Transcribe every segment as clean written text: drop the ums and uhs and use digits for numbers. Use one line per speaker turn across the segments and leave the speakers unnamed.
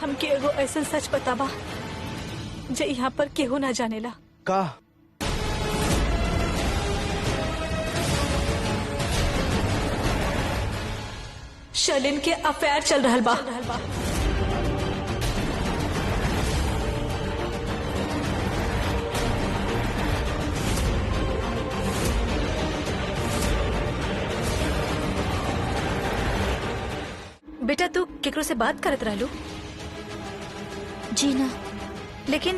हमके एगो ऐसा सच बतावा जे यहाँ पर केहू ना जानेला।
का
शर्लिन के अफेयर चल रहल बा। बेटा तू केकरो से बात करत रहलू?
जी ना,
लेकिन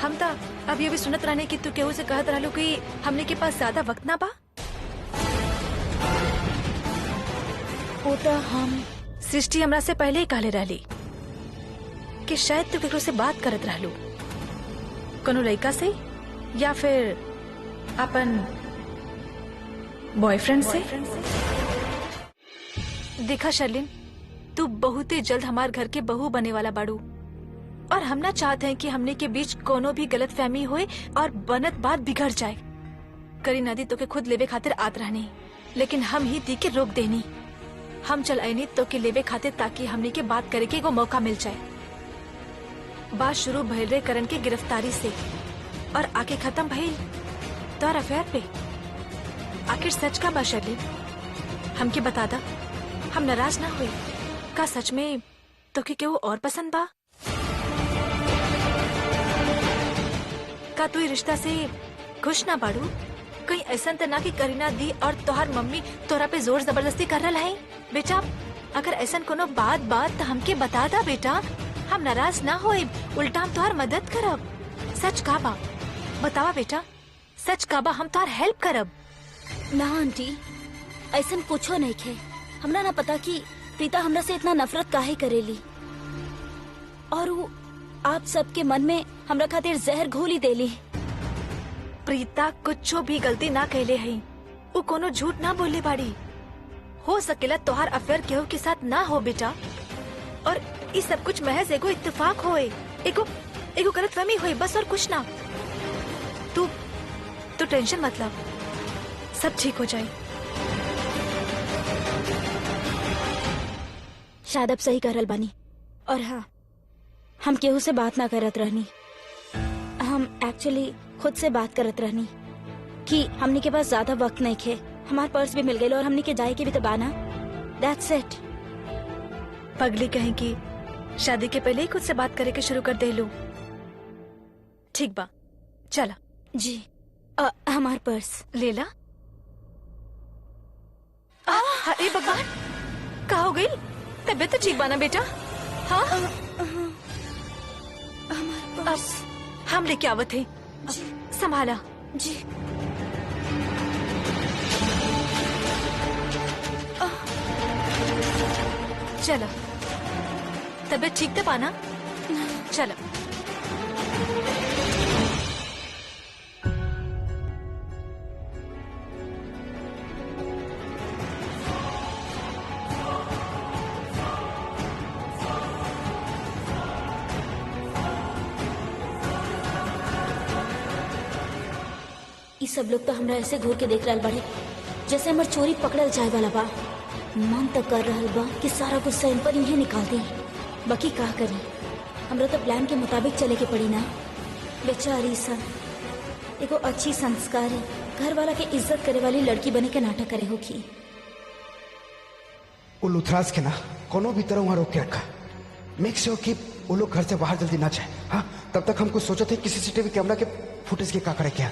हम तो अभी अभी सुनत रहने कि तू केहू से कहत रहलू कि हमने के पास ज्यादा वक्त ना बा।
वो तो हम
सृष्टि हमरा से पहले ही कहले रहली कि शायद तू केकरो से बात करत रहलू, कोनो लड़का से या फिर अपन बॉयफ्रेंड से। देखा शर्लिन, तू बहुत ही जल्द हमार घर के बहू बने वाला बाड़ू और हम ना चाहते हैं कि हमने के बीच कोनो भी गलत फहमी होए और बनत बात बिगड़ जाए। करी नदी तो के खुद लेवे खातिर आत रहनी, लेकिन हम ही दी के रोक देनी। हम चल आईनी तो के लेवे खातिर ताकि हमने के बात करे के एगो मौका मिल जाए। बात शुरू भइल रे करण के गिरफ्तारी से और आके खत्म भइल तोहर अफेयर पे। आखिर सच का बा शर्लिन, हमके बता दा, हम नाराज ना हुई। का सच में तो के केहू और पसंद बा? का तू रिश्ता से खुश ना बाड़ू? कहीं ऐसा तो ना कि करीना दी और तोहर मम्मी तोरा पे जोर जबरदस्ती कर रहा है? बेटा अगर ऐसा कोनो बात तो हमके बता दा बेटा, हम नाराज ना होए, उल्टा हम तोहर मदद करब। सच का बा बतावा बेटा, सच का बा, हम तोहर हेल्प करब।
ना आंटी, ऐसा कुछो नहीं खे। हमरा ना पता कि प्रीता हमरा से इतना नफरत काहे करेली और वो आप सबके मन में हमरा खातिर जहर घोली देली।
प्रीता कुछो भी गलती ना कहले है, वो कोनो झूठ ना बोले बाड़ी। हो सकेला तोहार अफेयर केहू के साथ ना हो बेटा, और ये सब कुछ महज एगो इत्तेफाक होए, एगो गलतफहमी होए, बस और कुछ ना। तू टेंशन मत ला, सब ठीक हो जाए।
शायद अब सही करल बानी। और हाँ, हम केहू से बात ना करत रहनी, हम एक्चुअली खुद से बात करत रहनी कि हमने के पास ज्यादा वक्त नहीं खे। हमार पर्स भी मिल गए और हमने के जाए के भी तो बाना। That's it.
पगली कहीं की शादी के पहले ही खुद से बात करे के शुरू कर दे लू। ठीक बा, चला।
जी हमार पर्स
ले ला। अरे भगवान, का हो गई? तबीयत तो ठीक बाना बेटा? हाँ
हमार पर्स
हम लेके आवत है, संभाला।
जी
चला, तबीयत ठीक तो पाना? चला।
ये सब लोग तो हमरा ऐसे घूर के देख रहा बड़े जैसे हमार चोरी पकड़ल जाए वाला बा। मन तो कर रहा बा कि सारा गुस्सा इन पर इन्हें निकाल दी, बाकी का करी, हमरा तो प्लान के मुताबिक चले के पड़ी ना। बेचारी सा एगो अच्छी संस्कारी घर वाला के इज्जत करे वाली लड़की बने के नाटक करे होगी।
वो लुथराज के ना कोनो भी तरह वहाँ रोक के रखा। मेक श्योर कि वो लोग घर से बाहर जल्दी ना जाए। हाँ, तब तक हमको सोचा था कि सीसीटीवी कैमरा के फुटेज के क्या करे क्या।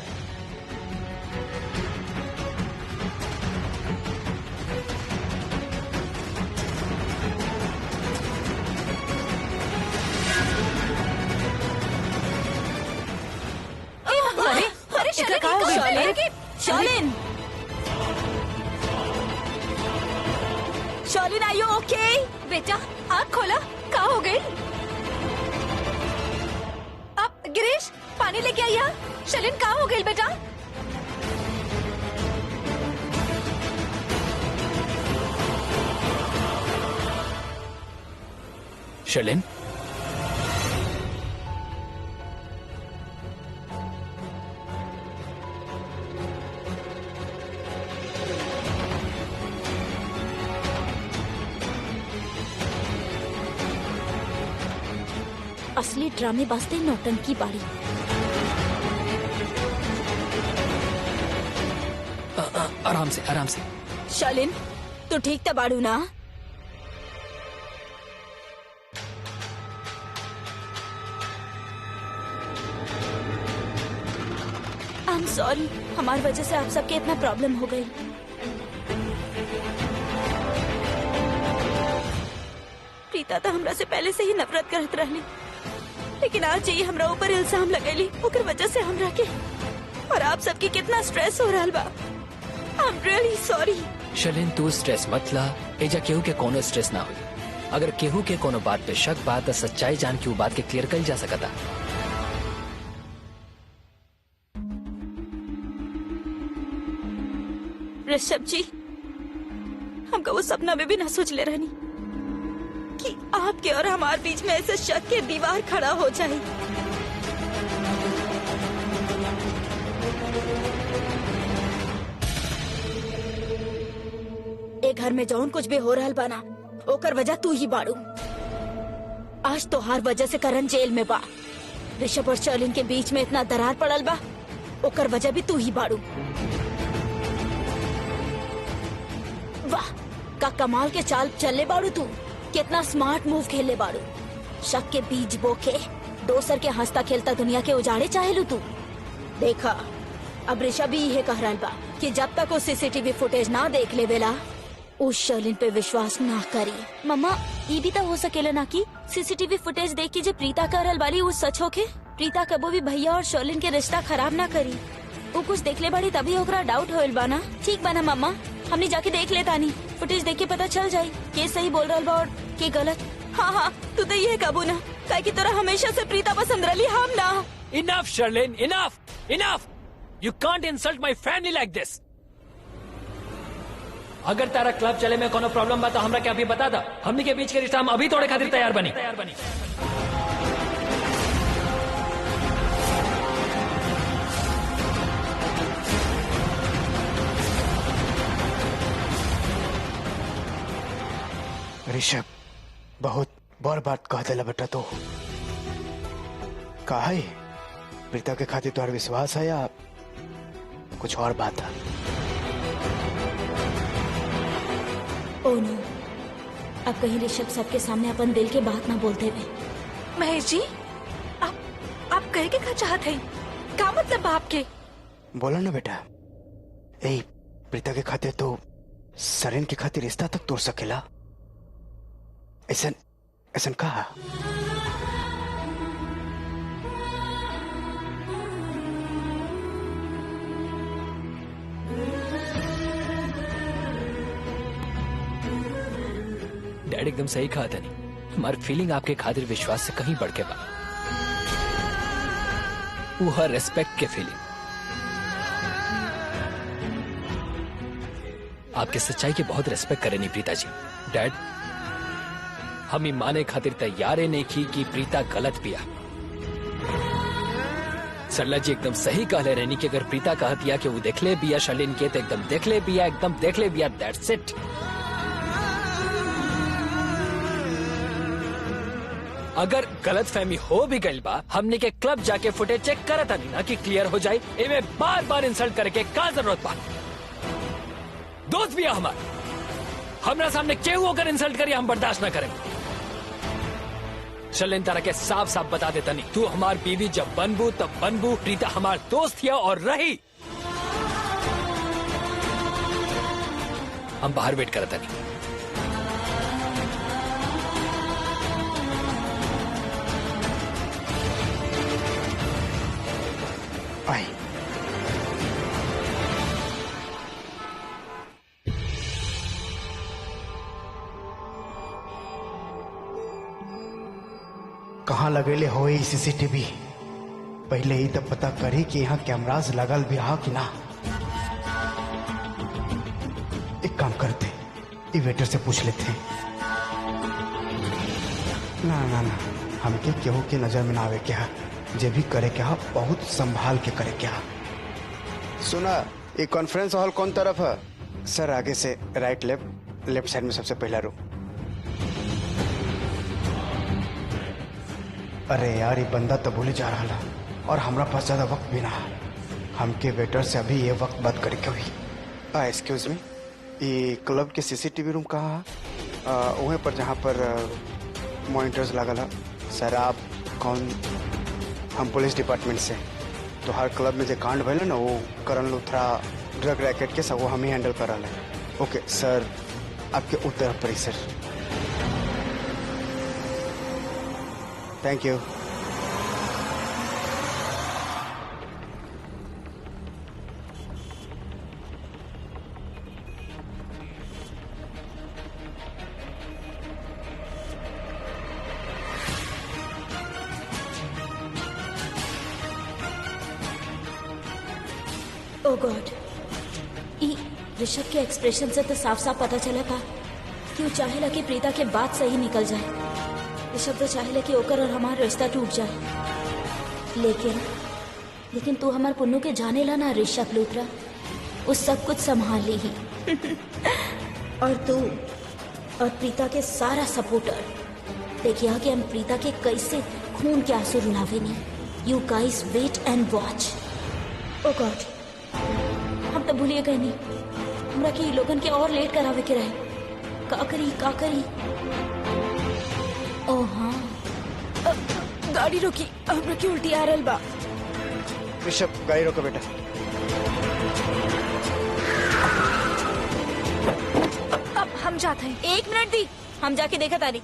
शर्लिन, शर्लिन, आर यू ओके?
बेटा आँख खोला, क्या हो गई? अब गिरीश पानी लेके आइया। शर्लिन क्या हो गई बेटा?
शर्लिन,
असली ड्रामे वास्ते नौटंकी बाड़ी।
आराम से आराम से।
शालिन, तू ठीक तो बाड़ू ना? आई एम सॉरी, हमारी वजह से आप सबके इतना प्रॉब्लम हो गई। प्रीता तो हमरा से पहले से ही नफरत करत रहली, लेकिन आज ये हमरा ऊपर इल्जाम लगेली, ओकर वजह से हमरा के और आप सबके कितना स्ट्रेस हो रहा बा। I am really sorry.
Shalin, तू स्ट्रेस मत ला। एजा केहू के कोनो स्ट्रेस ना हुई। अगर केहू के कोनो बात पे शक बा तो सच्चाई जान के वो बात के क्लियर कर जा सकता।
ऋषभ जी, हमको वो सपना में भी ना सोच ले रहनी कि आपके और हमारे बीच में ऐसे शक के दीवार खड़ा हो जाए। एक घर में जौन कुछ भी हो रहा बाना, ओकर वजह तू ही बाड़ू। आज तो हर वजह से करण जेल में बा। ऋषभ और शर्लिन के बीच में इतना दरार पड़ल बा, ओकर वजह भी तू ही बाड़ू। वाह, का कमाल के चाल चलले बाड़ू तू। कितना स्मार्ट मूव खेलले बाड़ू। शक के बीज बोके दोसर के हंसता खेलता दुनिया के उजाड़े चाहेलू तू। देखा, अब ऋषभ भी यही कह रहा बा कि जब तक वो सीसीटीवी फुटेज ना देख ले वेला उस शर्लिन पे विश्वास ना करी। मम्मा, ये भी तो हो सकेला ना कि सीसीटीवी फुटेज देख के जो प्रीता कह रहल बाली वो सच होके। प्रीता कबो भी भैया और शर्लिन के रिश्ता खराब ना करी। वो कुछ देख ले बाड़ी तभी ओकरा डाउट होइल बा ना। ठीक बा ना मम्मा, हमने जाके देख लेता नहीं, फुटेज देख के पता चल जाये के सही बोल रहा बा और के गलत। हाँ हाँ, तू तो ये काबू ना काहे कि तोरा हमेशा से प्रीता पसंद रही, हम ना।
Enough Sherlin, enough enough. You can't insult my family like this. अगर तारा क्लब चले में कोनो प्रॉब्लम बा तो हमरा क्या अभी बता दा। हमनी के बीच के रिश्ता हम अभी तोड़े खातिर तैयार बनी।
ऋषभ, बहुत बड़ बात कह दिला बेटा। तो का है, प्रीता के खातिर तुम्हारा विश्वास है या कुछ और बात है?
ओ नो, अब कहीं ऋषभ सबके सामने अपन दिल के बात ना बोलते हुए।
महेश जी, आप कहे के का चाहते हैं? का मतलब आपके?
बोला ना बेटा, ए प्रीता के खातिर तो सरेन के खातिर रिश्ता तक तोड़ सकेला। ऐसा ऐसा कहा।
डैड एकदम सही कहा था। नहीं, हमारी फीलिंग आपके खातिर विश्वास से कहीं बढ़ के बा। वो हर रेस्पेक्ट के फीलिंग। आपके सच्चाई की बहुत रेस्पेक्ट करे नहीं प्रीता जी। डैड, हम ही माने खातिर तैयार नहीं की कि प्रीता गलत पिया। सरला जी एकदम सही कह ले रहनी कि अगर प्रीता कह दिया कि वो देख ले बिया शर्लिन के तो एकदम देख ले बिया, एकदम देख ले बिया। That's it. अगर गलत फहमी हो भी गई बा, हमने के क्लब जाके फुटेज चेक करता नहीं ना कि क्लियर हो जाए। इमे बार बार इंसल्ट करके का जरूरत बा? दोस्त भी हमारा सामने केहू होकर इंसल्ट करिए हम बर्दाश्त ना करें। शर्लिन तारा के साफ साफ बता देता नहीं, तू हमार बीवी जब बनबू तब बनबू। प्रीता हमार दोस्त है और रही। हम बाहर वेट करता नहीं।
आई कहाँ लगेले हो सीसीटीवी? पहले ही तब पता करी कि यहाँ कैमरास लगल भी हा कि ना। एक काम करते, ये वेटर से पूछ लेते हैं। ना ना ना, हमके केहू के नजर में ना आवे क्या, जे भी करे क्या बहुत संभाल के करे क्या। सुना, ये कॉन्फ्रेंस हॉल कौन तरफ है? सर आगे से राइट लेफ्ट साइड में सबसे पहला रूम। अरे यार, ये बंदा तो भूल जा रहा है और हमरा पास ज्यादा वक्त भी ना है। हमके वेटर से अभी ये वक्त बात करे क्यों ही। एक्सक्यूज मी, ये क्लब के सीसीटीवी रूम कहाँ है? वहीं पर जहाँ पर मॉनिटर्स लागल है। सर आप कौन? हम पुलिस डिपार्टमेंट से। तो हर क्लब में जो कांड भैल ना, वो करण लूथरा ड्रग रैकेट के सब वो हम ही हैंडल कर रहा है। ओके सर, आपके उत्तर पर ही sir. Thank you.
Oh god, Rishabh के एक्सप्रेशन से तो साफ साफ पता चला था कि वो चाहेला कि प्रीता के बात सही निकल जाए। ऋषभ तो चाहेला कि ओकर और हमारा रिश्ता टूट जाए। लेकिन तू हमार पुन्नू के जाने ला ना ऋषभ लूथरा, वो सब कुछ संभाल ली ही। और तू और प्रीता के सारा सपोर्टर देखिए कि हम प्रीता के कैसे खून के आंसू रुलावे नहीं। You guys wait and watch. Oh God, हम तो भूलिए गए नहीं हमरा के लोगन के और लेट करावे के रहे। का करी? ओ हाँ, गाड़ी रोकी, हमरा की उल्टी आ रहल बा।
ऋषभ गाड़ी रोको बेटा।
अब हम जाते हैं।
1 मिनट दी, हम जाके देखा तारी।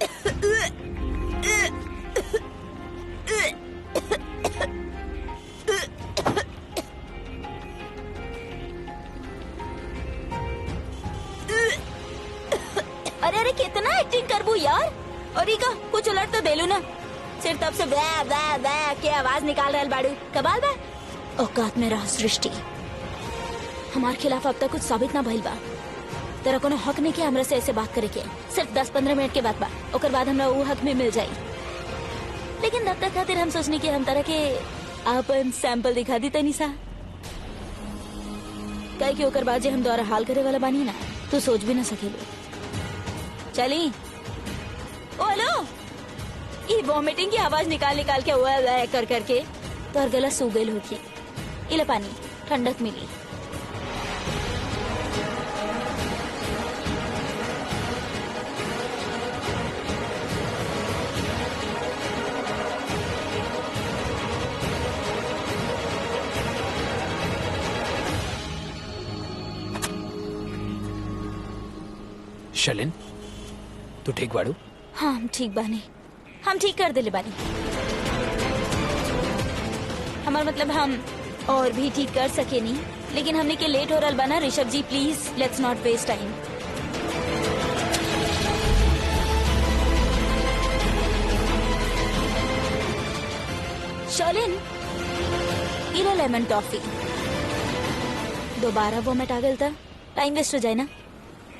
अरे कितना एक्टिंग करबू यार। और इका कुछ उलट तो देलू ना, सिर्फ तब से ब्या ब्या ब्या के आवाज निकाल रहा बाड़ू। कबाल बा। औकात में रहा सृष्टि। हमारे खिलाफ अब तक कुछ साबित ना भइल बा। तेरा कोनो हक नहीं किया हमरा से ऐसे बात करे के। सिर्फ 10-15 मिनट के बाद बा, ओकर बाद हमरा वो हक में मिल जाई। लेकिन तब तक खातिर हम सोचने की हम तरह के अपन सैंपल दिखा दी तनी सा। कहे कि ओकर बाद जे हम द्वारा हाल करे वाला बानी ना, तू सोच भी ना सकेलू। चली। ओ हेलो, ये वॉमिटिंग की आवाज निकाल के हुआ कर करके तो और गला सूख गई होगी। इले पानी, ठंडक मिली।
शलिन, तू ठीक बाड़ू?
हाँ हम ठीक बानी, हम ठीक कर दिले बानी। हमार मतलब हम और भी ठीक कर सके नहीं, लेकिन हमने के लेट हो रहा बना। Rishabh ji please let's not waste time. Shalin, इला लेमन टॉफी। दोबारा वोमिट आ गया था, टाइम वेस्ट हो जाए ना,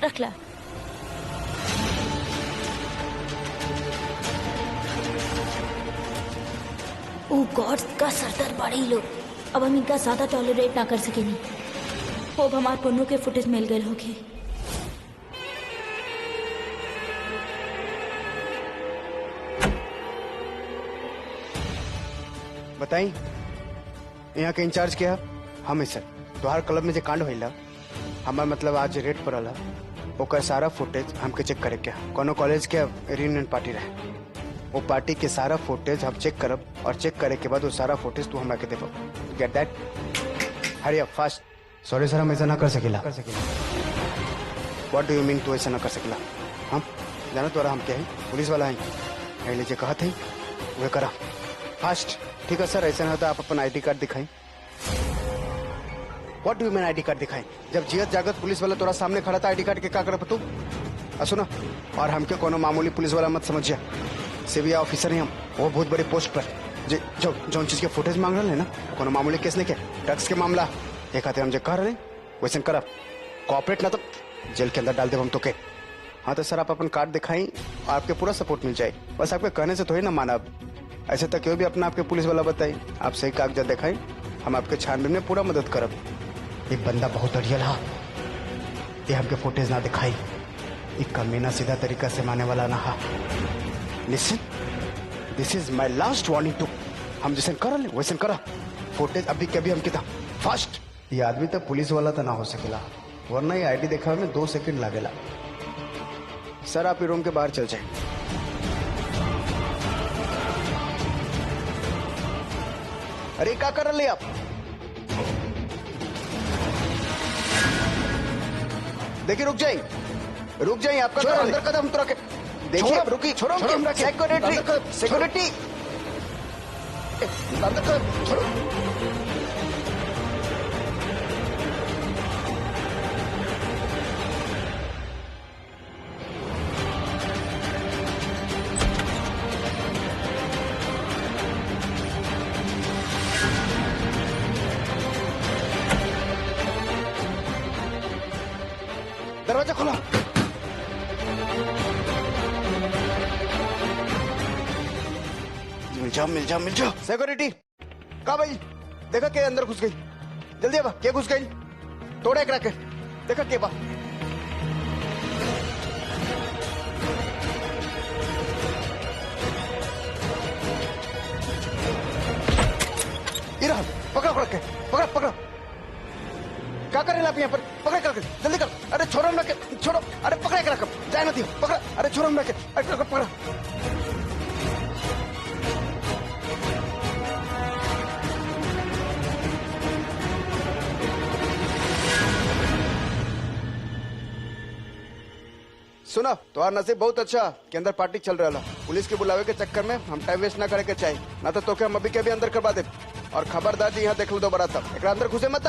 रख ला। ओ गॉड, का सरदर्द बड़े लोग। अब हम इनका ज्यादा टॉलरेट ना कर सके नहीं। होप हमारे पुन्नू के फुटेज मिल गए होगे।
बताई, यहाँ के इंचार्ज क्या है? हम सर तोहार क्लब में जो कांड होइला, हमार मतलब आज रेट पर आला, ओकर सारा फुटेज हमके चेक करे क्या। कोनो कॉलेज के रियूनियन पार्टी रहे, वो पार्टी के सारा फुटेज हम चेक करब और चेक करे के बाद वो सारा फुटेज तू हमरा के देबो। Get that? Hurry up fast. Sorry sir, हम ऐसा ना कर सकेला। व्हाट डू यू मीन तू ऐसा ना कर सकेला? हम जानो तोरा हम क्या है, पुलिस वाला है। पहले जो कहा थे वे करा फास्ट। ठीक है सर, ऐसा ना होता आप अपन आईडी कार्ड दिखाई। What do you mean ID card दिखाई? जब जियत जागत पुलिस वाला तोरा सामने खड़ा था, आईडी कार्ड के का करब तू? सुनो, और हमके कोनो मामूली पुलिस वाला मत समझिया। सीबीआई ऑफिसर है हम, वो बहुत बड़ी पोस्ट पर जो चीज के फुटेज मांग रहे हैं ना, कोनो मामूली केस नहीं क्या, ड्रग्स के मामला एक आते हम जो कह रहे वैसे कर कॉपरेट ना तो जेल के अंदर डाल दे हम तो के। हाँ तो सर आप अपन कार्ड दिखाई, आपके पूरा सपोर्ट मिल जाए। बस आपके कहने से थोड़ी ना माना। अब ऐसे तक भी अपना आपके पुलिस वाला बताई, आप सही कागजात दिखाई, हम आपके छानबीन में पूरा मदद करब। ये बंदा बहुत अड़ियल हा, ये हमके फुटेज ना दिखाई, एक कमीना सीधा तरीका से माने वाला ना हा। Listen, this is my last warning to. हम जैसे कर ले वैसे करा। फुटेज अभी कभी हम कितना फास्ट। ये आदमी तो पुलिस वाला तो ना हो सकेला, वरना ये आईडी दिखावे में 2 सेकंड लागेला। सर आप ये रूम के बाहर चल जाए। अरे क्या कर रहे आप? देखिए रुक जाइए आपका अंदर कदम तो रखे। देखिए रुकी छोड़ो सिक्योरिटी अंदर कदम छोड़ो। दरवाजा खोलो। मिल जाओ सिक्योरिटी। कहा भाई देखा के अंदर घुस गई। जल्दी अब क्या घुस गई? तोड़ा एक रखे देखा के बा। पकड़ा क्या कर रहे हैं आप यहाँ पर? पकड़ कर जल्दी कर। अरे छोड़ो हम रखे छोड़ो। अरे पकड़े के रखो जाए ना दियो पकड़ा। अरे छोड़ो हम रखे अरे पकड़ा। सुना तुम्हारा नसीब बहुत अच्छा कि अंदर पार्टी चल रहा। पुलिस के बुलावे के चक्कर में हम टाइम वेस्ट ना करे के चाहिए, ना तो हम अभी के भी अंदर करवा दे। और खबरदार जी यहाँ देख लो दोबारा तब एक अंदर घुसे मत।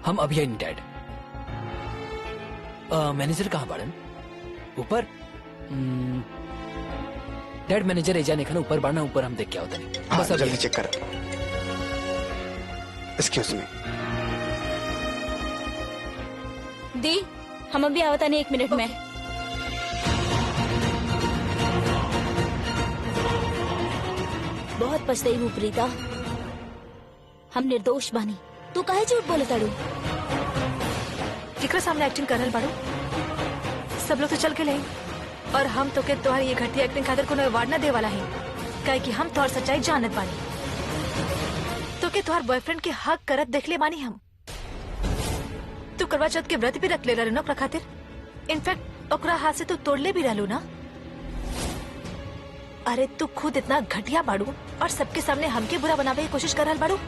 हम अभी आई डैड। मैनेजर कहाँ बाड़न? ऊपर? डैड मैनेजर एजा नहीं खाना ऊपर बाढ़ना। ऊपर हम देख क्या होता नहीं।
हाँ,
बस अब
जल्दी चेक कर। Excuse me.
दी हम अभी आवता नहीं 1 मिनट में। बहुत पछताई हूँ प्रीता, हम निर्दोष बानी। तू काहे झूठ बोले ताड़ू?
केकरा सामने एक्टिंग कर रहल बाड़ू? सब लोग तो चल के ले और हम तो के तोहार ये घटिया एक्टिंग खातिर कोनो अवार्ड न दे वाला है, काहे कि हम तोहार सच्चाई जानत बानी। तो के तोहार बॉयफ्रेंड के हक करत देख ले बानी हम। तू करवा चौथ के व्रत भी रख ले रहलू ना ओकरा खातिर। इनफैक्ट ओकरा हाथ से तू तोड़ ले भी रहलू ना। अरे तू खुद इतना घटिया बाड़ू और सबके सामने हमके बुरा बनावे की कोशिश कर रहल बाड़ू।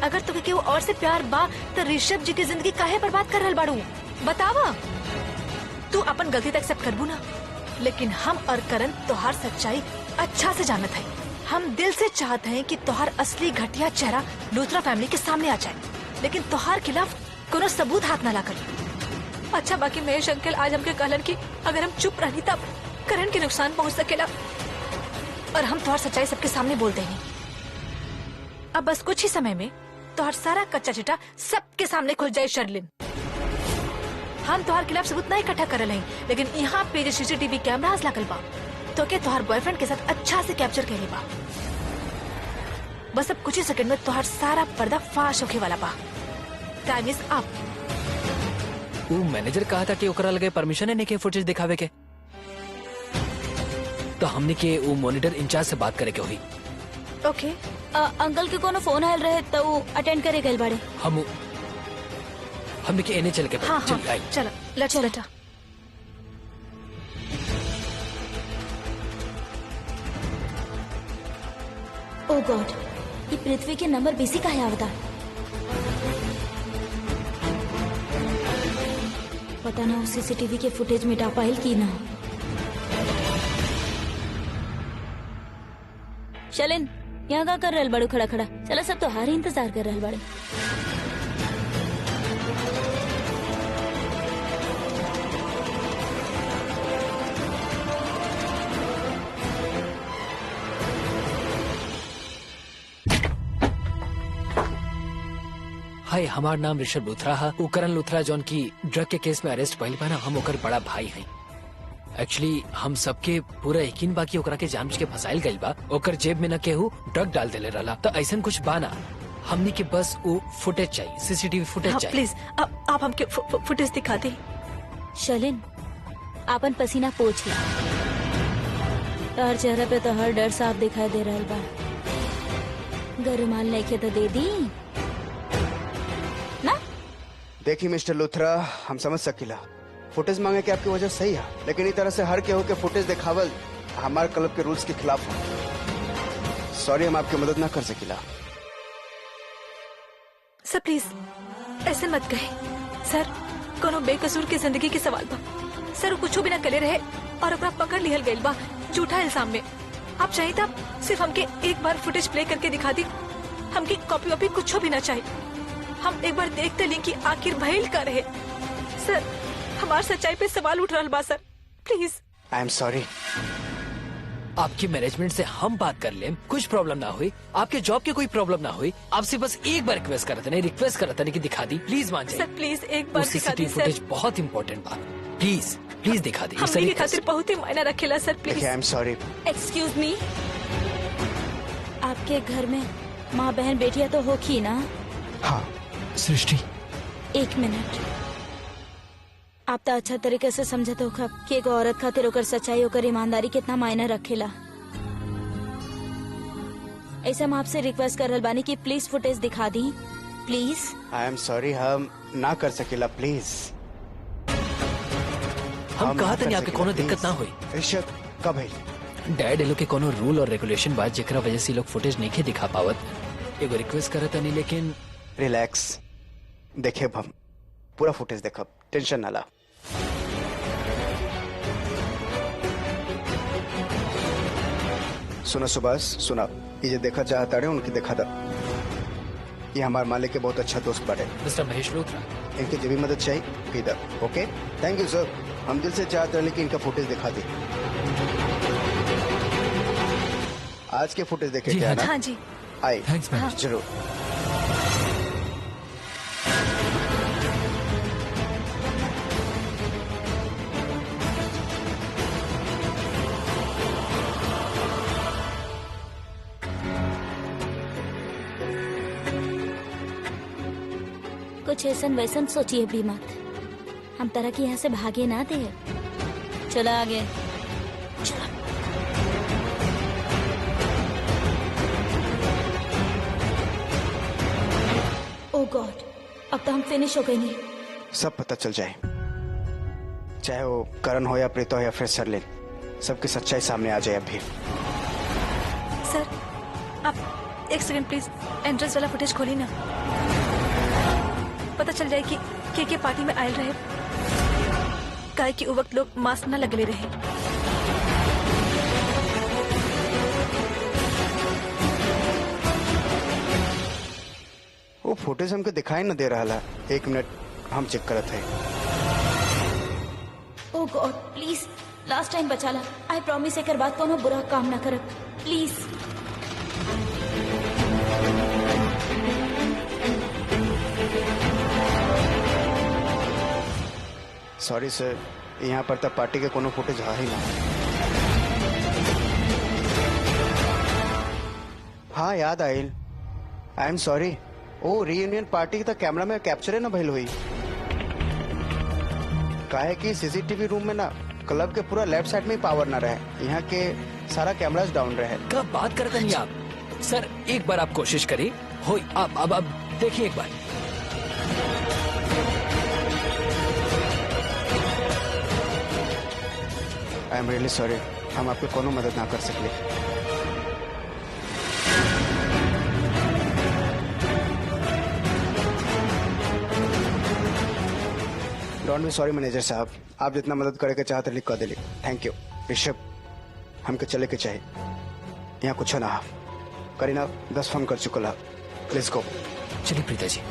अगर तुके केहू और से प्यार बा तो ऋषभ जी की जिंदगी काहे बर्बाद कर रहल बाड़ू? बतावा। तू अपन गलती तक एक्सेप्ट करबू ना, लेकिन हम और करण तोहार सच्चाई अच्छा से जानत है। हम दिल से चाहते हैं कि तोहार असली घटिया चेहरा लूथरा फैमिली के सामने आ जाए, लेकिन तोहार खिलाफ कोनो सबूत हाथ न ला कर। अच्छा बाकी महेश अंकल आज हमके कहलन कि अगर हम चुप रही तब करण के नुकसान पहुंच सकेला, और हम तोहार सच्चाई सबके सामने बोल देंगे। अब बस कुछ ही समय में तोहार सारा कच्चा चिट्ठा सबके सामने खुल जाए शर्लिन। हम तोहार खिलाफ सबूत नहीं इकट्ठा कर रहे हैं, लेकिन यहाँ पे जो सीसीटीवी कैमरास लागल बा तो के तोहार बॉयफ्रेंड के साथ अच्छा से कैप्चर कर बा। बस अब कुछ ही सेकंड में तोहार सारा पर्दा फाश होके वाला बा। Time is up.
वो मैनेजर कहा था कि ओकरा लगे परमिशन है नहीं के फुटेज दिखावे के, तो हमने के वो मॉनिटर इंचार्ज से बात करे के हुई।
ओके
अंकल के कोनो फोन आयल रहे तो अटेंड करे गए बाड़े।
हमने के एने चल के
हाँ
चल
हाँ
आई।
चलो लेट्स बेटा।
ओ गॉड, ये पृथ्वी के नंबर बीसी का है आवता। पता ना सीसीटीवी के फुटेज मिटा पाइल की ना। शलिन यहाँ का कर रहल बड़ू खड़ा खड़ा? चलो सब तो हार ही इंतजार कर रहल बड़े।
हाय, हमार नाम ऋषभ लूथरा है। करण लूथरा जौन की ड्रग के केस में अरेस्ट पहले बा ना, हम ओकर बड़ा भाई हैं। एक्चुअली हम सबके पूरा यकीन बाकी ओकरा के जानबूझ के फंसाइल गइल बा। ओकर जेब में न केहू ड्रग डाल देले रहला, तो ऐसा कुछ बा ना। हमने के बस वो फुटेज चाहिए, सीसीटीवी फुटेज
हाँ,
चाहिए।
प्लीज आप हमके फुटेज दिखा दे।
शलिन, आपन पसीना पोछ ला। तोहर चेहरा पे तो हर डर साफ दिखाई दे रहल बा। गर रुमाल लेके तो दे दी ना।
देखिए मिस्टर लुथरा, हम समझ सकीला फुटेज मांगे के आपकी वजह सही है, लेकिन इस तरह से हर केहू के फुटेज दिखावल हमारे क्लब के रूल्स के खिलाफ है। सॉरी, हम आपकी मदद ना कर सकीला।
सर प्लीज ऐसे मत कहे सर, कोनो बेकसूर की जिंदगी के सवाल बा। सर वो कुछ भी ना करे रहे और ओकरा पकड़ लिहल गइल बा झूठा इल्जाम में। आप चाहिए था सिर्फ हमके एक बार फुटेज प्ले करके दिखा दी। हमके कॉपी वॉपी कुछ भी ना चाहिए। हम एक बार देखते ली कि आखिर भइल का रहे। सर हमार सच्चाई पे सवाल उठ रहा बा सर, प्लीज।
I am sorry.
आपकी मैनेजमेंट से हम बात कर लें, कुछ प्रॉब्लम ना हुई, आपके जॉब की कोई प्रॉब्लम ना हुई। आपसे बस एक बार रिक्वेस्ट करते नहीं, रिक्वेस्ट करते नहीं कि दिखा दी, प्लीज मान जाइए।
सर प्लीज एक बार दिखा दी
सीसीटीवी
सर।
फुटेज बहुत इंपॉर्टेंट बात, प्लीज प्लीज दिखा दी।
हमने के खातिर बहुत ही मायना रखेला सर, प्लीज।
देखिए, आई एम सॉरी।
एक्सक्यूज मी, आपके घर में माँ बहन बेटियां तो होगी ना?
हाँ
सृष्टि,
एक मिनट। आप तो अच्छा तरीके से समझत हो खब कि एगो औरत खातिर ओकर सच्चाई ओकर ईमानदारी कितना मायना रखेला। ऐसे हम आपसे रिक्वेस्ट कर रहल बानी कि प्लीज फुटेज दिखा दी, प्लीज।
आई एम सॉरी, हम ना कर सकेला, प्लीज।
हम कहा
ना
था
कर
नहीं आपके
सकेला,
कोनो
प्लीज।
दिक्कत ना हुई।
ऋषभ कब है?
डैड ये लोग के कोनो रूल और रेगुलेशन बात जेकरा वजह से लोग फुटेज नहीं दिखा पावत। एगो रिक्वेस्ट करत नहीं, लेकिन
रिलैक्स। देखे हम पूरा फुटेज देखब, टेंशन ना ला। सुनो सुभाष, सुना, ये जो देखा चाहता है उनकी देखा था। ये हमारे मालिक के बहुत अच्छा दोस्त बड़े,
मिस्टर महेश लूथरा।
इनकी जो भी मदद चाहिए इधर। ओके, थैंक यू सर। हम दिल से चाहते हैं कि इनका फुटेज दिखा दे। आज के फुटेज देखे
जी
क्या
हाँ,
ना?
हाँ जी।
आए,
थैंक्स मैम।
जरूर।
कुछ ऐसन वैसन सोचिए भी मत। हम तरह की यहाँ से भागे ना दे। चलो आगे। चलो। ओह गॉड, अब तो हम फिनिश हो गए नहीं।
सब पता चल जाए, चाहे वो करण हो या प्रीता हो या फिर सरलिन, सबकी सच्चाई सामने आ जाए। अभी
सर आप एक सेकंड प्लीज एंट्रेंस वाला फुटेज खोली ना, पता चल जाए कि के पार्टी में आयल रहे। काहे कि उ वक्त लोग मास्क न लगले रहे।
वो फुटेज हमको दिखाई न दे रहा है। एक मिनट, हम चेक करत है।
ओह गॉड, प्लीज लास्ट टाइम बचा ला। आई प्रॉमिस एकर बाद कोनो बुरा काम ना करब, प्लीज।
सॉरी सर, यहाँ पर तब पार्टी के कोनो फुटेज है ही ना। हाँ याद आयल। I am sorry. ओ रीयूनियन पार्टी की कैमरा में कैप्चर न भइल हुई। काहे कि सीसीटीवी रूम में ना क्लब के पूरा लेफ्ट साइड में ही पावर ना रहे, यहाँ के सारा कैमरास डाउन रहे।
कब बात करते नहीं आप? सर एक बार आप कोशिश करिए, हो आप अब देखिए एक बार।
आई एम रियली सॉरी, हम आपकी कोनो मदद ना कर सकले। डोंट बी सॉरी मैनेजर साहब, आप जितना मदद करे के चाहते लिख कर दिली। Thank you. ऋषभ, हमके चले के चाहिए, यहाँ कुछ ना। करीना 10 फोन कर चुकल है, लेट्स गो।
चलिए प्रीता जी।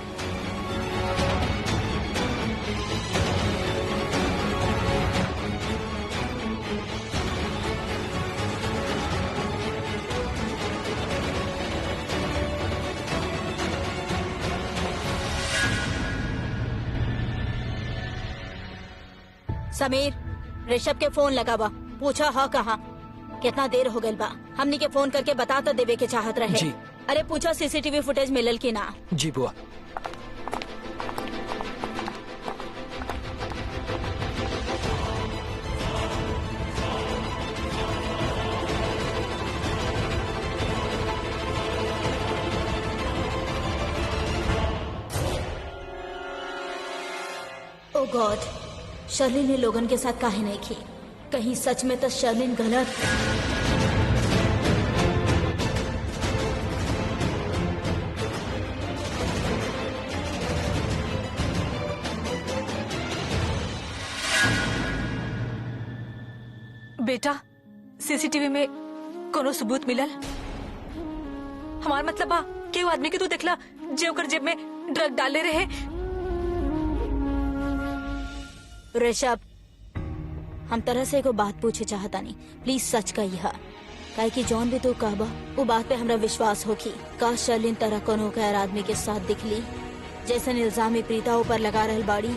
समीर, ऋषभ के फोन लगा बा, पूछा हा कहाँ, कितना देर हो गई बा। हमनी के फोन करके बता तो देवे के चाहत रहे।
जी
अरे पूछो सीसीटीवी फुटेज मिलल की ना।
जी बुआ।
ओ गॉड, शर्लिन ने लोगन के साथ काहे नहीं की? कहीं सच में तो शर्लिन गलत।
बेटा, सीसीटीवी में कोनो सबूत मिलल? हमार मतलब बा केहू आदमी के तू देखला जे ओकर जेब में ड्रग डाले रहे?
ऋषभ, हम तरह से एगो बात पूछे चाहता नहीं, प्लीज सच कहिया। काहे कि जौन भी तू कहबा वो बात पे हमरा विश्वास होगी। का शर्लिन तरह कोनो गैर आदमी के साथ दिखली जैसन इल्जाम प्रीता ऊपर लगा रहल बाड़ी?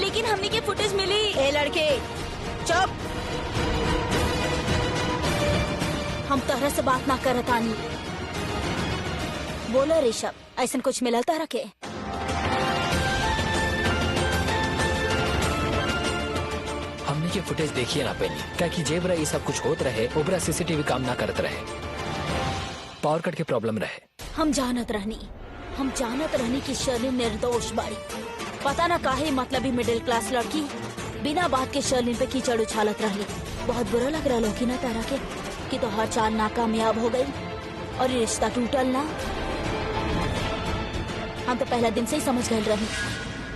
लेकिन हमने के फुटेज मिली। ए लड़के चुप, हम तरह से बात ना करतानी। बोलो ऋषभ, ऐसा कुछ मिलल तरह के?
हमने के फुटेज देखिए ना पहले, क्या कि जेबरा ये सब कुछ होत रहे, ओबरा सीसीटीवी काम ना करत रहे, पावर कट के प्रॉब्लम रहे।
हम जानत रहनी कि शर्लिन निर्दोष बाड़ी। पता ना काहे मतलबी मिडिल क्लास लड़की बिना बात के शर्लिन पे कीचड़ उछालत रहली। बहुत बुरा लग रहा लोगी ना तारा के कि तो हर चाल नाकामयाब हो गई और ये रिश्ता टूटल ना। हम तो पहला दिन से ही समझ गए रही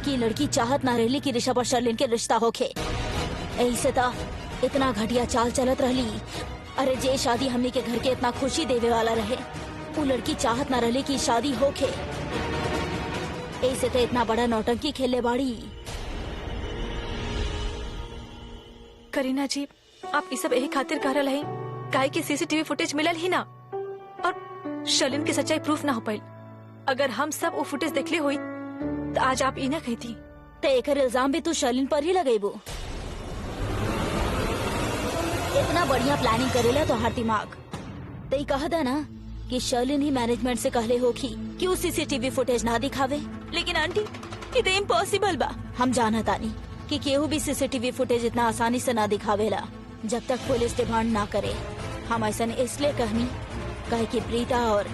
कि लड़की चाहत ना रहली कि ऋषभ और शर्लिन के रिश्ता होके। ऐसे तो इतना घटिया चाल चलत रहली। अरे जे शादी हमनी के घर के इतना खुशी देवे वाला रहे, वो लड़की चाहत ना रहली कि शादी होके। ऐसे तो इतना बड़ा नौटंकी खेले बाड़ी।
करीना जी, आप ये सब यही खातिर कह रहे हैं काहे कि सीसीटीवी फुटेज मिलल ही ना और शर्लिन की सच्चाई प्रूफ ना हो पाई। अगर हम सब वो फुटेज देखले हुई तो आज आप ई ना कहती।
तो एकर इल्जाम भी तू शर्लिन पर ही लगेबू? इतना बढ़िया प्लानिंग करेला तो हर दिमाग तो कहा था ना कि शर्लिन ही मैनेजमेंट से कहले होगी कि वो सीसीटीवी फुटेज ना दिखावे। लेकिन आंटी, ये तो इम्पॉसिबल बा। हम जाना तानी कि केहू भी सीसीटीवी फुटेज इतना आसानी से ना दिखावेला जब तक पुलिस डिमांड ना करे। हम ऐसा इसलिए कहनी कहे कि प्रीता और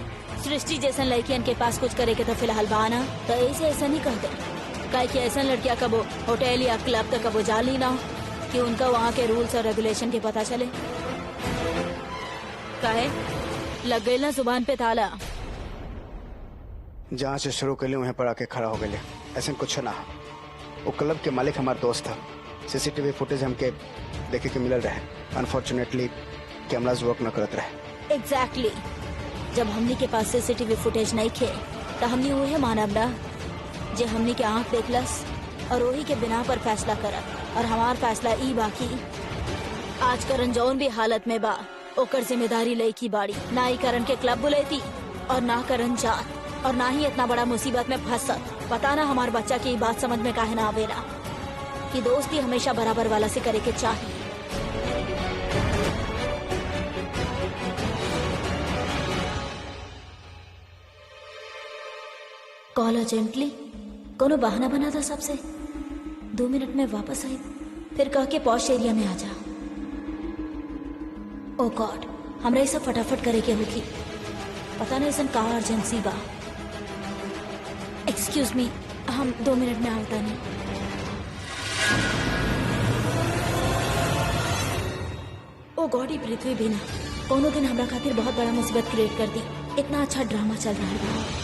सृष्टि जैसन लड़कियन के पास कुछ करे के तो फिलहाल बाना, तो ऐसे नहीं कहते। कहे कि ऐसा लड़कियां कबो होटल या क्लब तक कबो जाली ना कि उनका वहाँ के रूल्स और रेगुलेशन के पता चले। काहे लग गई ना जुबान पे ताला?
जहाँ से शुरू कर ली वहीं पर आके खड़ा हो गए। ऐसा कुछ ना, वो क्लब के मालिक हमारा दोस्त था। सीसीटीवी फुटेज हमके देखे के मिलल रहे। अनफॉर्चुनेटली कैमराज वर्क न करत रहे।
एग्जैक्टली। जब हमनी के पास सीसीटीवी फुटेज नहीं खे तो हमनी वही मानब ना जे हमनी के आँख देखलस और वही के बिना पर फैसला करब। और हमार फैसला ई बाकी आज करण जौन भी हालत में बा ओकर जिम्मेदारी लई की बाड़ी। ना ही करण के क्लब बुलेती और ना करण जात और ना ही इतना बड़ा मुसीबत में फंसत। पता ना हमार बच्चा की बात समझ में काहे ना आवेला कि दोस्ती हमेशा बराबर वाला से करे के चाहिए। कॉल अर्जेंटली, कोनो बहाना बना था सबसे। 2 मिनट में वापस आई, फिर कह के पॉश एरिया में आ जा। ओ गॉड, हमरा ये सब फटाफट करे के होगी। पता नहीं ऐसा कहाँ अर्जेंसी बा। एक्सक्यूज मी, हम 2 मिनट में आवता नहीं। ओ गॉड, ही पृथ्वी भी ना कोनो दिन हमरा खातिर बहुत बड़ा मुसीबत क्रिएट कर दी। इतना अच्छा ड्रामा चल रहा है।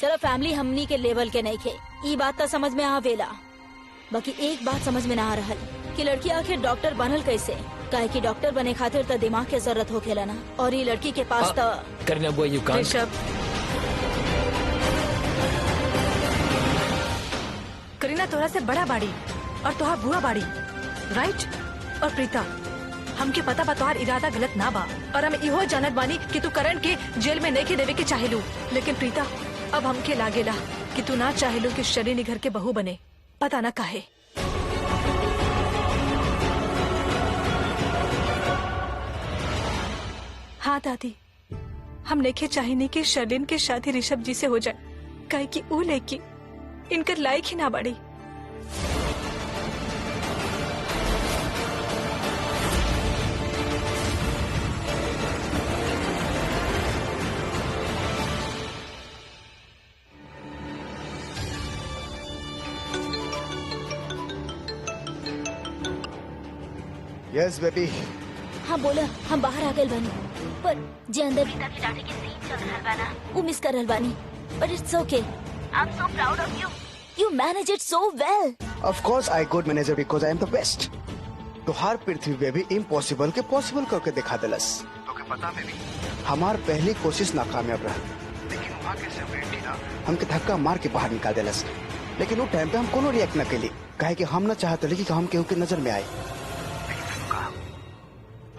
चलो फैमिली हमनी के लेवल के नहीं खे, ई बात तो समझ में आवेला। बाकी एक बात समझ में ना आ रहल कि लड़की आखिर डॉक्टर बनल कैसे? काहे कि डॉक्टर बने खातिर तो दिमाग के जरूरत होखेला ना, और ये लड़की के पास तो
करीना बुआ, यू कांट।
ऋषभ, करीना तोरा से बड़ा बाड़ी और तोहार बुआ बाड़ी, राइट? और प्रीता, हमके पता बा तोहार इरादा गलत ना बा और हम इहो जानत बानी कि तू करण के जेल में नहीं के देवे के चाहेलू। लेकिन प्रीता, अब हमके लागेला कि तू ना चाहेलू कि शर्लिन घर के बहू बने। पता ना काहे। हाँ दादी, हम नेखे चाहिए कि शर्लिन के शादी ऋषभ जी से हो जाए, काहे कि वो लड़की इनकर लायक ही ना बढ़ी।
Yes baby.
हाँ बोला, हम बाहर आ गए बानी, पर जे अंदर भीतर के डाटे के सीन चल रहल बा ना, वो मिस कर रहल बानी, but it's okay. I am so proud of you, you manage it so well.
Of course I good manager because I am the best. तो हर पृथ्वी बेबी इम्पॉसिबल के पॉसिबल करके दिखा दिलस। तो के पता बेबी, हमार पहली कोशिश नाकामयाब रहा, लेकिन वहाँ के सेक्रेटरी ना हमके धक्का मार के बाहर निकाल दिलस। लेकिन वो टाइम पे हम कोनो रिएक्ट न कैली, काहे कि हम न चाहते कि हम केहू के नजर में आए।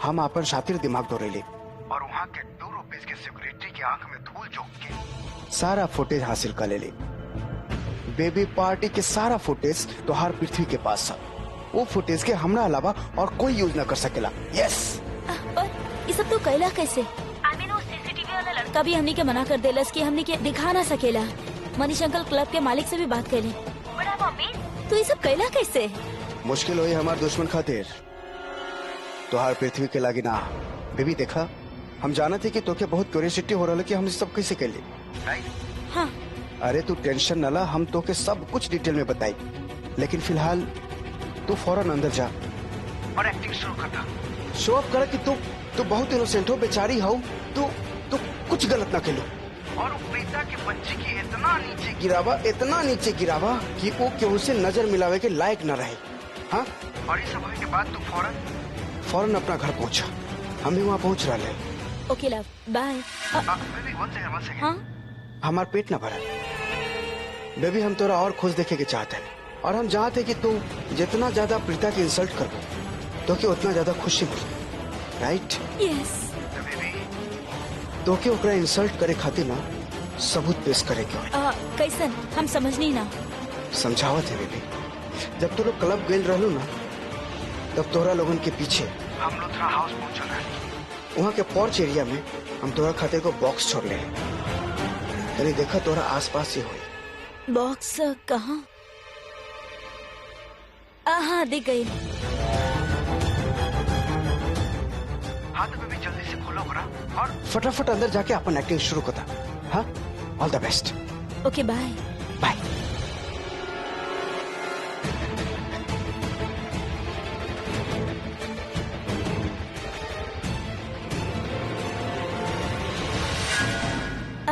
हम अपन शातिर दिमाग दौड़ेली और वहाँ के 2 रुपीस के सिक्योरिटी के आंख में धूल झोंक के सारा फुटेज हासिल कर लेली। बेबी पार्टी के सारा फुटेज तो हर पृथ्वी के पास था। वो फुटेज के हमरा अलावा और कोई यूज न कर सकेला। यस
पर ये सब तो कैला कैसे? आई मीन वो सीसीटीवी वाला लड़का भी हमने के मना कर देलस कि हमने के दिखा ना सकेला। मनीष अंकल क्लब के मालिक से भी बात कैली, तो ये सब कैला कैसे?
मुश्किल हुई हमारे दुश्मन खातिर, तो हर पृथ्वी के लागी ना। बेबी देखा, हम जाना थे कि तोके बहुत क्यूरियोसिटी हो रहा है कि हम सब कैसे कर ले।
हाँ।
अरे तू टेंशन न ला, हम तोके सब कुछ डिटेल में बताई। लेकिन फिलहाल तू फौरन अंदर जा और एक्टिंग शुरू करना। शो ऑफ कर कि तू बहुत इनोसेंट हो, बेचारी हो, तू कुछ गलत ना खेलो। और प्रीता के बच्चे की इतना नीचे गिरावा कि वो केहू से नजर मिलावे के लायक न रहे। हाँ, और ये सब होने के बाद तू फौरन अपना घर पहुंचा। हम भी वहाँ पहुंच रहा है।
ओके लव, बाय। हाँ,
हमार पेट न भरा बेबी, हम तोरा और खुश देखे के चाहते हैं, और हम चाहते कि तू जितना ज्यादा प्रीता की इंसल्ट कर तो कि उतना ज्यादा खुशी मिले, राइट?
यस।
तो कि ओकरा इंसल्ट करे खातिर ना सबूत पेश करे के होई।
कैसन? हम समझनी ना।
समझावत है बेबी, जब तू लोग क्लब गेल रहलू ना, तब तोरा लोगन के पीछे हम लुथरा हाउस पहुंचल रहे। वहाँ के पोर्च एरिया में हम तोरा खातिर को बॉक्स छोड़ ले। तनी देखा तोरा आसपास ही हुई।
बॉक्स कहाँ? हाँ, दिख गई।
हाँ तो बेबी जल्दी से खोलो करा और फटाफट अंदर जाके अपन एक्टिंग शुरू करता। हाँ, all the best.
Okay bye.
Bye.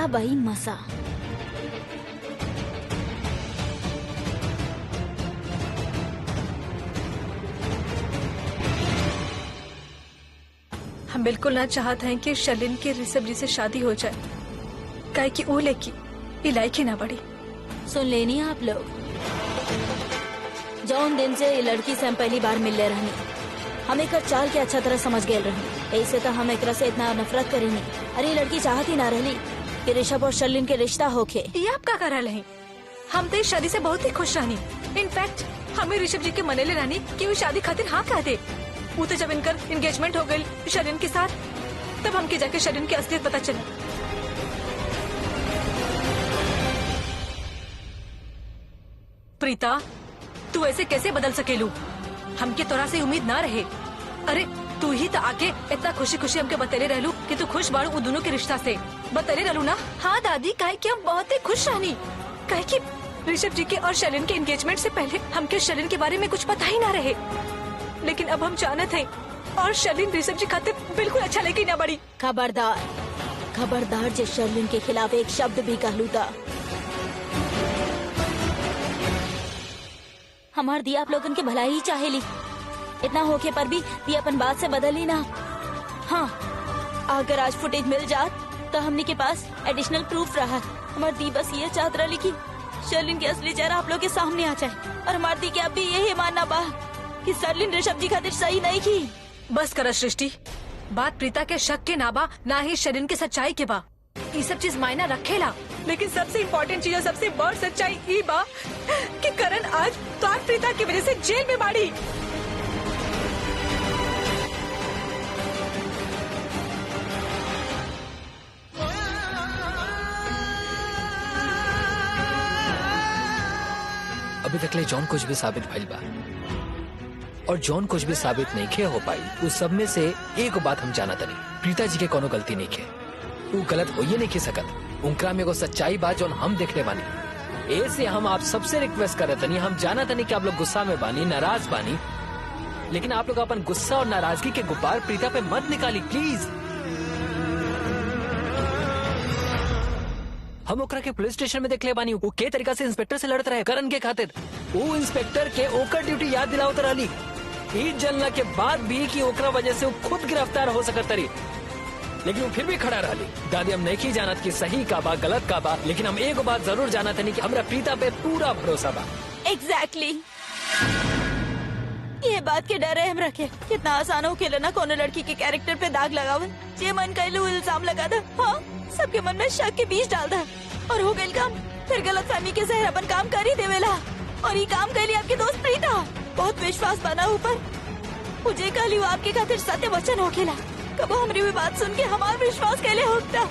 अब आई मजा।
हम बिल्कुल ना चाहते हैं कि शर्लिन के ऋषभ जी से शादी हो जाए, काहे कि वो लड़की इलायक ही ना बढ़ी।
सुन लेनी आप लोग, जौन दिन से ये लड़की से हम पहली बार मिलने रहनी, हम एक चाल के अच्छा तरह समझ गए रहनी। ऐसे तो हम एक से इतना नफरत करेंगे। अरे ये लड़की चाहती ना रहली कि ऋषभ और शर्लिन के रिश्ता होके।
ये आप का कर रहे हैं? हम तो इस शादी से बहुत ही खुश रहनी। इनफैक्ट हमें ऋषभ जी के मनेले रहनी कि वो शादी खातिर हाँ कह दे। वो तो जब इनकर एंगेजमेंट हो गई शर्लिन के साथ, तब हमके जाके शर्लिन की असलियत पता चली। प्रीता, तू ऐसे कैसे बदल सकेलू? हमके तोरा से उम्मीद ना रहे। अरे तू ही तो आके इतना खुशी खुशी हमके बतेले रहलू कि तू खुश बाड़ू वो दोनों के रिश्ता से। बतेले रहलू ना? हाँ दादी, काहे कि हम बहुत ही खुश रहनी, काहे कि ऋषभ जी के और शर्लिन के एंगेजमेंट से पहले हमके शर्लिन के बारे में कुछ पता ही ना रहे। लेकिन अब हम जानते हैं, और शर्लिन ऋषभ जी खातिर बिल्कुल अच्छा लेके ना बढ़ी।
खबरदार, खबरदार जे शर्लिन के खिलाफ एक शब्द भी कहलू था। हमार दिया आप लोगन के भलाई ही चाहेली, इतना होके पर भी दिया अपन बात से बदली ना। हाँ, अगर आज फुटेज मिल जात तो हमने के पास एडिशनल प्रूफ रहा। हमार दी बस ये चाहत रही कि शर्लिन के असली चेहरा आप लोग के सामने आ जाए, और हमार दी के अब भी यही मानना बा कि शर्लिन ऋषभ जी खातिर सही नहीं की।
बस कर सृष्टि, बात प्रीता के शक के ना बा, ना ही शर्लिन के सच्चाई के बा। ये सब चीज मायना रखेला, लेकिन सबसे इम्पोर्टेंट चीज और सबसे बड़ सच्चाई ये बा कि करण आज तो आज प्रीता की वजह से जेल में बाड़ी।
अभी तक ले जॉन कुछ भी साबित भइल बा, और जॉन कुछ भी साबित नहीं खे हो पाई। उस सब में से एक बात हम जाना तनी, प्रीता जी के कोनो गलती नहीं खे, वो गलत हो ये नहीं खे सकत। उनकरा में एगो सच्चाई बात जो हम देखले बानी। ऐसे हम आप सबसे रिक्वेस्ट करे तनी, हम जाना तनी कि आप लोग गुस्सा में बानी, नाराज बानी, लेकिन आप लोग अपन गुस्सा और नाराजगी के गुब्बार प्रीता पे मत निकाली प्लीज। हम ओकरा के पुलिस स्टेशन में देख ले बानी, वो के तरीका से इंस्पेक्टर से लड़त रहे करण के खातिर। वो इंस्पेक्टर के ओकर ड्यूटी याद दिलावत रहली, ई जलना के बाद भी कि ओकरा वजह से वो खुद गिरफ्तार हो सकत रही, लेकिन वो फिर भी खड़ा रहली। दादी हम नहीं जानत कि सही का बा गलत का बा, लेकिन हम एगो बात जरूर जानत हनी कि हमरा प्रीता पे पूरा भरोसा बा।
एग्जैक्टली ये बात के डर है हम रखे। कितना आसान हो खेलना कोनो लड़की के कैरेक्टर पे दाग लगावे, जे मन कहलू इल्जाम लगा दे, हाँ सबके मन में शक के बीज डाल दे और हो गई काम। फिर गलत फहमी के जहर अपन काम कर ही देवेला, और ये काम कैली आपके दोस्त प्रीता। बहुत विश्वास बना ऊपर, मुझे कहली वो आपके खातिर सत्य वचन हो खेला। कबो हमारी भी बात सुन के हमारा विश्वास कैले होता।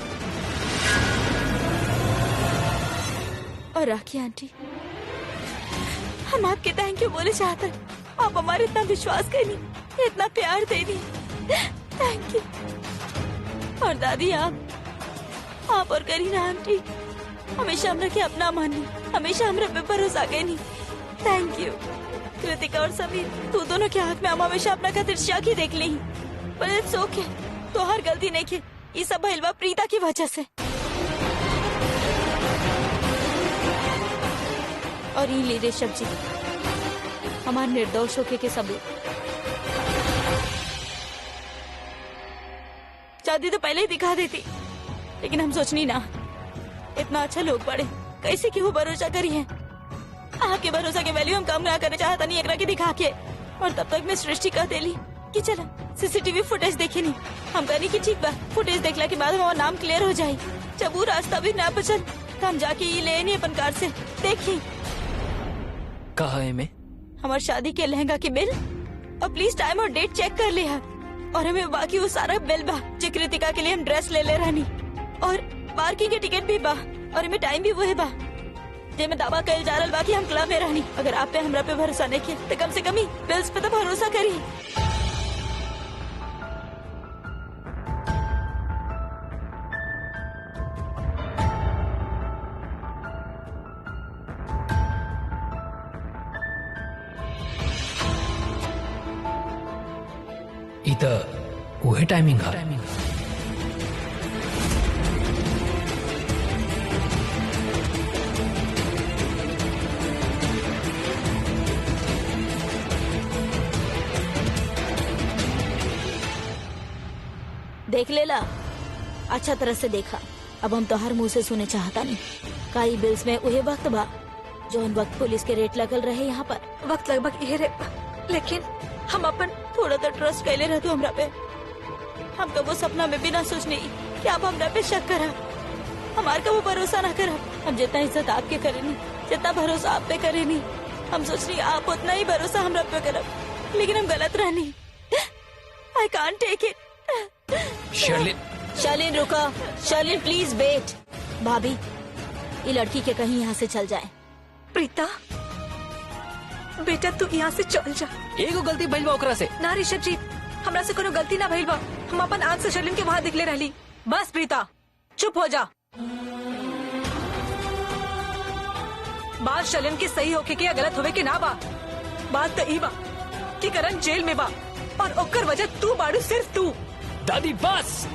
और राखी आंटी, हम आपके थैंक यू बोले चाहते हैं। आप हमारे इतना विश्वास करनी, इतना प्यार देनी, थैंक यू। और दादी आप और करीना आंटी हमेशा हमरा के अपना मानी, हमेशा हमरा पे भरोसा करनी, थैंक यू। कृतिका और समीर, तू दोनों के हाथ में हम हमेशा अपना खातिर शक ही देख ली, पर इट्स ओके, तो हर गलती नहीं की। ये सब भइलवा प्रीता की वजह से। और ये लीजिए सब्जी, हमारे निर्दोष होके के सबूत। चाहती तो पहले ही दिखा देती, लेकिन हम सोचनी ना, इतना अच्छा लोग पड़े कैसे कि वो भरोसा करी है। आपके भरोसा के वैल्यू हम कम ना करना चाहता नहीं एकरा के दिखा के। और तब तक मैं सृष्टि कह देली कि चला सीसीटीवी फुटेज देखे नहीं। हम कहनी कि ठीक बा, फुटेज देखला के बाद हमारा नाम क्लियर हो जाये। जब वो रास्ता भी ना बचल तो हम जाके ये ले नहीं अपन कार से देखी।
कहा है मैं
हमारी शादी के लहंगा की बिल, और प्लीज टाइम और डेट चेक कर लिया। और हमें बाकी वो सारा बिल बा जो कृतिका के लिए हम ड्रेस ले रहनी, और पार्किंग के टिकट भी बा, और हमें टाइम भी वो है बा। जे में दावा कल जा रहा बाकी हम क्लब में रहनी। अगर आप पे हमरा पे भरोसा नहीं किया तो कम से कम ही बिल्स पे तो भरोसा करी।
इधर वो है टाइमिंग है।
देख लेला, अच्छा तरह से देखा। अब हम तो हर मुंह से सुने चाहता नहीं। काई बिल्स में वही वक्त बा जौन वक्त पुलिस के रेट लगल रहे यहाँ पर।
वक्त लगभग ये रे, लेकिन हम अपन
थोड़ा तो ट्रस्ट कैले रह तू हमरा पे। हम तो वो सपना में भी ना सोचनी कि आप हमरा पे शक करा, हमार का वो भरोसा ना करा। हम जितना इज्जत आपके करेनी, जितना भरोसा आप पे करेनी, हम सोचनी आप उतना ही भरोसा हमरा पे करा, लेकिन हम गलत रहनी। I can't take it. शालीन रुका, शालीन प्लीज वेट। भाभी, ये लड़की के कहीं यहाँ से चल जाए।
प्रीता बेटा, तू यहाँ से चल जा।
एगो गलती भइल बा ओकरा से
ना ऋषभ जी, हमरा से कोनो गलती ना भइल बा। हम अपन आँख से शर्लिन के वहाँ दिखले रहली। बस प्रीता चुप हो जा। बात शर्लिन के सही होके के या गलत होवे के ना बा। बात तो ई बा कि करण जेल में बा, और ओकर वजह तू बाड़ू, सिर्फ तू।
दादी बस,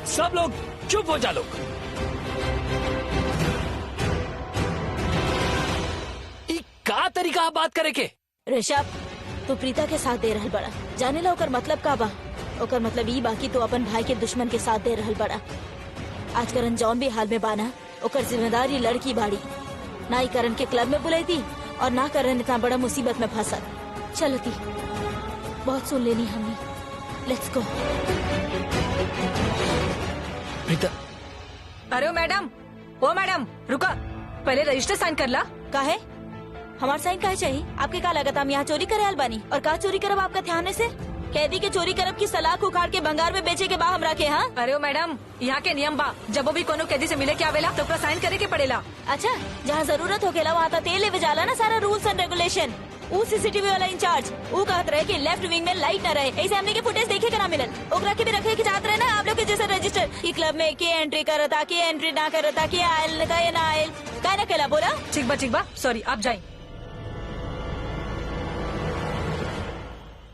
सब लोग चुप हो जा। लोग का तरीका बात करे के?
ऋषभ, तू प्रीता के साथ दे रहल बड़ा, जाने ला ओकर मतलब का बा? ओकर मतलब ई बा कि तू अपन भाई के दुश्मन के साथ दे रहल बड़ा। आज करण जौन भी हाल में बाना, ओकर जिम्मेदारी लड़की बाड़ी। ना ही करण के क्लब में बुलाई थी, और ना करण इतना बड़ा मुसीबत में फंसा। चलती बहुत सुन लेनी हमने, लेट्स गो।
प्रीता,
अरे ओ मैडम रुका, पहले रजिस्टर साइन कर ला।
काहे? हमार साइन काहे चाहिए? आपके का लगता हम यहाँ चोरी करे आल बानी? और का चोरी करब आपका ध्यान से? कैदी के चोरी करब की सलाख उखाड़ के भंगार में बेचे के बा हमरा के। हाँ
अरे ओ मैडम, यहाँ के नियम बा, जब वो भी कोनो कैदी से मिले के आवेला तो साइन करे के पड़ेला।
अच्छा, जहाँ जरूरत होकेला वहाँ तो तेल लेवे जाला ना सारा रूल्स एंड रेगुलेशन। वो सीसीटीवी वाला इंचार्ज वो कहत रहे कि लेफ्ट विंग में लाइट न रहे, ऐसे हमने के फुटेज देखे के ना मिलल। ओकरा के भी रखे के चाहत रहे ना आप लोग के जैसे रजिस्टर की क्लब में के एंट्री करता के एंट्री ना करता के आयल का या ना आयल का ना केला बोला।
ठीक बा, सॉरी, आप जाए।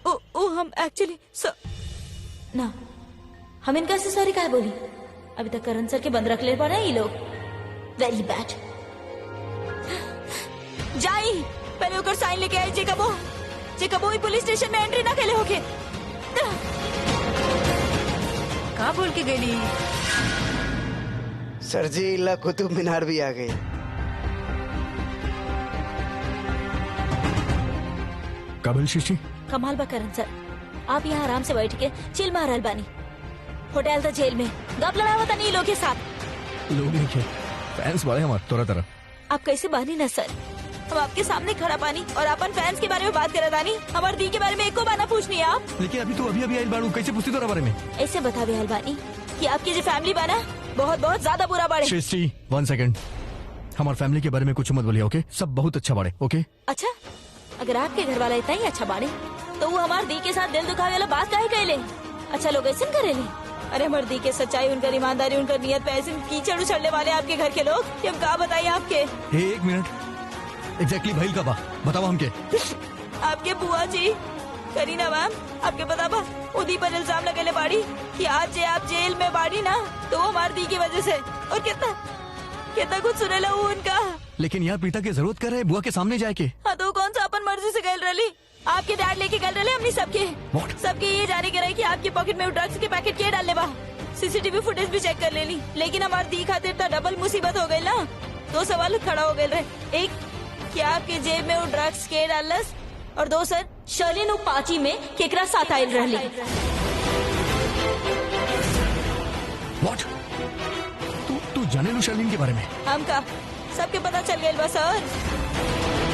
ओ हम एक्चुअली ना, हम इनका से सॉरी क्या बोली। अभी तक करण सर के बंद रख ले पड़े ये लोग। Very bad. जाई पहले ओकर साइन लेके आई। जेकबो ही पुलिस स्टेशन में एंट्री ना केले होके।
कहाँ बोल के गई?
सर जी इला कुतुब मीनार भी आ गई।
काबिल शिशी
कमाल बा करण सर, आप यहाँ आराम से बैठ के चिल मारल बानी। होटल तो जेल में गप लड़ावता नहीं लोग के साथ।
लोग नहीं खे, फैंस बड़े हमारे तोरा तरह।
आप कैसे बानी ना सर, हम आपके सामने खड़ा पानी और अपन फैंस के बारे में बात करे दानी। हमारे दी के बारे में एको बाना पूछनी आप।
लेकिन अभी तू अभी आई बाड़ू, कैसे पूछती तोरा बारे में?
ऐसे बतावे हलवानी कि आपकी जो फैमिली बना बहुत बहुत ज्यादा बुरा बाड़े।
सृष्टि 1 सेकंड, हमारे फैमिली के बारे में कुछ मत बोलिए, ओके? सब बहुत अच्छा बाड़े, ओके?
अच्छा, अगर आपके घर वाला इतना ही अच्छा बाड़े तो वो हमारे दी के साथ दिल दुखावे वाला बात काहे कहले? अच्छा लोग ऐसे करेले? अरे हमारे दी के सच्चाई, उनका ईमानदारी, उनका नियत पे ऐसे कीचड़ उछलने वाले आपके घर के लोग कि हम कहा बताइए आपके।
एक मिनट, एग्जैक्टली भइल का बा बताओ हमके।
आपके बुआ जी करीना मैम, आपके पता बा उदी पर इल्जाम लगेले बाड़ी कि आज जे आप जेल में बाड़ी ना तो वो हमारी दी की वजह से। और कितना कुछ सुनेला वो उनका।
लेकिन यहाँ पीटा की जरूरत कर रहे बुआ के सामने जाके।
हाँ तो कौन सा अपन मर्जी से गल रही? आपके डैड लेके गल रहे हमने सबके ये जाने के रहे कि आपके पॉकेट में ड्रग्स के पैकेट के डालने बा। सीसीटीवी फुटेज भी चेक कर ले ली, लेकिन हमारी दी खातिर तो डबल मुसीबत हो गई ना। 2 सवाल खड़ा हो गए रहे। एक, कि आपके जेब में वो ड्रग्स के डालस, और 2 सर शर्लिन उ पार्टी में केकरा साथ आयल रहली।
व्हाट? तू जाने लो शर्लिन के बारे में?
हम का सबके पता चल गए बा सर।